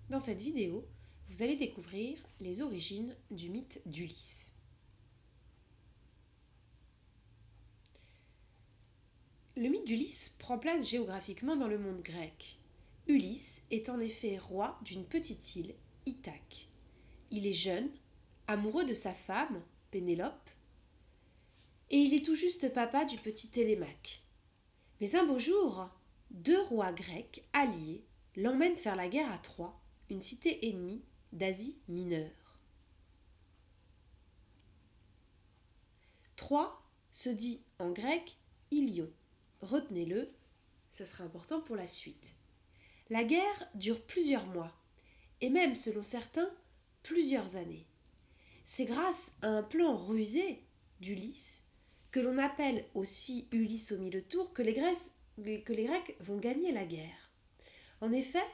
Dans cette vidéo, vous allez découvrir les origines du mythe d'Ulysse. Le mythe d'Ulysse prend place géographiquement dans le monde grec. Ulysse est en effet roi d'une petite île, Ithaque. Il est jeune, amoureux de sa femme, Pénélope, et il est tout juste papa du petit Télémaque. Mais un beau jour, deux rois grecs alliés l'emmènent faire la guerre à Troie, une cité ennemie d'Asie mineure. Troie se dit en grec Ilion. Retenez-le, ce sera important pour la suite. La guerre dure plusieurs mois, et même selon certains, plusieurs années. C'est grâce à un plan rusé d'Ulysse, que l'on appelle aussi Ulysse au milieu tour, que les Grecs vont gagner la guerre. En effet,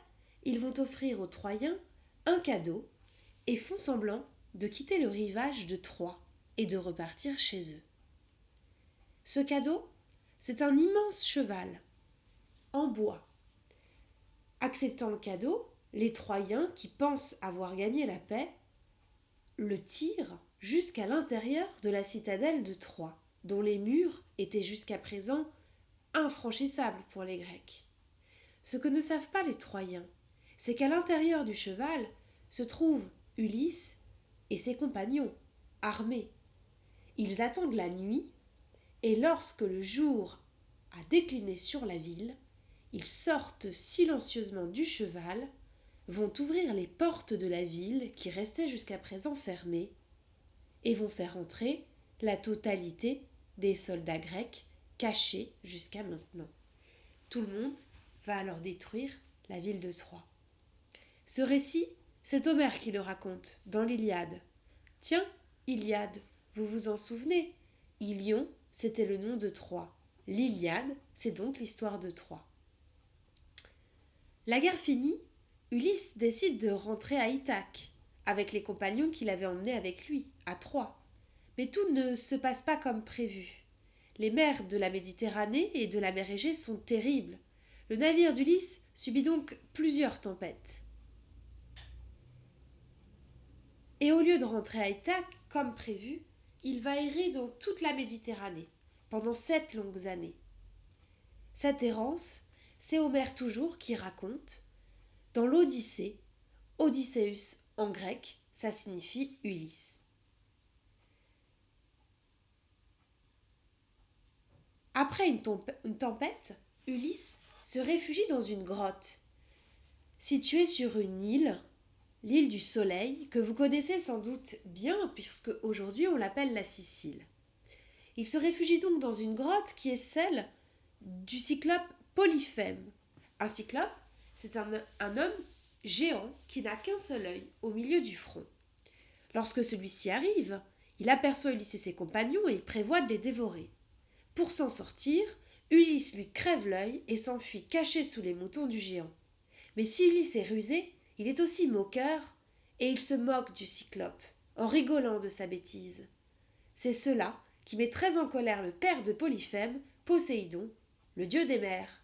ils vont offrir aux Troyens un cadeau et font semblant de quitter le rivage de Troie et de repartir chez eux. Ce cadeau, c'est un immense cheval en bois. Acceptant le cadeau, les Troyens, qui pensent avoir gagné la paix, le tirent jusqu'à l'intérieur de la citadelle de Troie, dont les murs étaient jusqu'à présent infranchissables pour les Grecs. Ce que ne savent pas les Troyens, c'est qu'à l'intérieur du cheval se trouvent Ulysse et ses compagnons, armés. Ils attendent la nuit, et lorsque le jour a décliné sur la ville, ils sortent silencieusement du cheval, vont ouvrir les portes de la ville qui restaient jusqu'à présent fermées, et vont faire entrer la totalité des soldats grecs cachés jusqu'à maintenant. Tout le monde va alors détruire la ville de Troie. Ce récit, c'est Homère qui le raconte dans l'Iliade. Tiens, Iliade, vous vous en souvenez? Ilion, c'était le nom de Troie. L'Iliade, c'est donc l'histoire de Troie. La guerre finie, Ulysse décide de rentrer à Ithaque, avec les compagnons qu'il avait emmenés avec lui, à Troie. Mais tout ne se passe pas comme prévu. Les mers de la Méditerranée et de la mer Égée sont terribles. Le navire d'Ulysse subit donc plusieurs tempêtes. Et au lieu de rentrer à Ithaque, comme prévu, il va errer dans toute la Méditerranée, pendant 7 longues années. Cette errance, c'est Homère toujours qui raconte. Dans l'Odyssée, Odysseus en grec, ça signifie Ulysse. Après une tempête, Ulysse se réfugie dans une grotte, située sur une île, l'île du Soleil, que vous connaissez sans doute bien, puisque aujourd'hui on l'appelle la Sicile. Il se réfugie donc dans une grotte qui est celle du cyclope Polyphème. Un cyclope, c'est un homme géant qui n'a qu'un seul œil au milieu du front. Lorsque celui-ci arrive, il aperçoit Ulysse et ses compagnons et prévoit de les dévorer. Pour s'en sortir, Ulysse lui crève l'œil et s'enfuit caché sous les moutons du géant. Mais si Ulysse est rusé, il est aussi moqueur et il se moque du cyclope, en rigolant de sa bêtise. C'est cela qui met très en colère le père de Polyphème, Poséidon, le dieu des mers,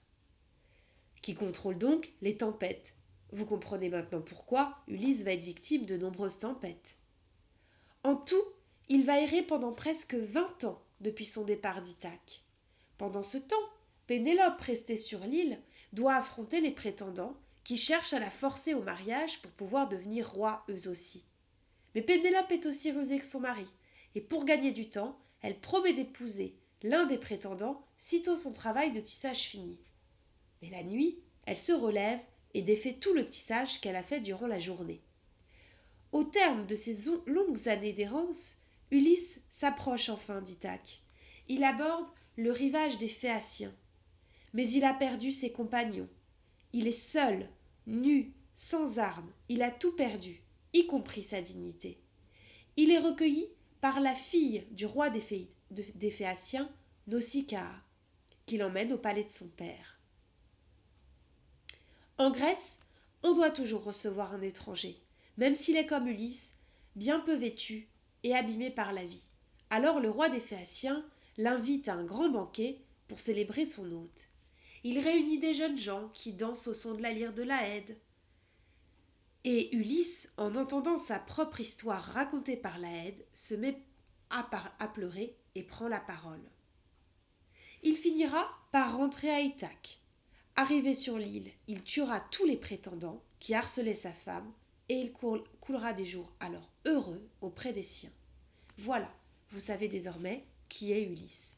qui contrôle donc les tempêtes. Vous comprenez maintenant pourquoi Ulysse va être victime de nombreuses tempêtes. En tout, il va errer pendant presque 20 ans depuis son départ d'Ithaque. Pendant ce temps, Pénélope, restée sur l'île, doit affronter les prétendants qui cherchent à la forcer au mariage pour pouvoir devenir roi eux aussi. Mais Pénélope est aussi rusée que son mari, et pour gagner du temps, elle promet d'épouser l'un des prétendants sitôt son travail de tissage fini. Mais la nuit, elle se relève et défait tout le tissage qu'elle a fait durant la journée. Au terme de ces longues années d'errance, Ulysse s'approche enfin d'Ithaque. Il aborde le rivage des Phéaciens. Mais il a perdu ses compagnons. Il est seul, nu, sans armes. Il a tout perdu, y compris sa dignité. Il est recueilli par la fille du roi des Phéaciens, Nausicaa, qui l'emmène au palais de son père. En Grèce, on doit toujours recevoir un étranger, même s'il est comme Ulysse, bien peu vêtu et abîmé par la vie. Alors le roi des Phéaciens l'invite à un grand banquet pour célébrer son hôte. Il réunit des jeunes gens qui dansent au son de la lyre de l'Aède. Et Ulysse, en entendant sa propre histoire racontée par l'Aède, se met à pleurer et prend la parole. Il finira par rentrer à Ithaque. Arrivé sur l'île, il tuera tous les prétendants qui harcelaient sa femme et il coulera des jours alors heureux auprès des siens. Voilà, vous savez désormais qui est Ulysse.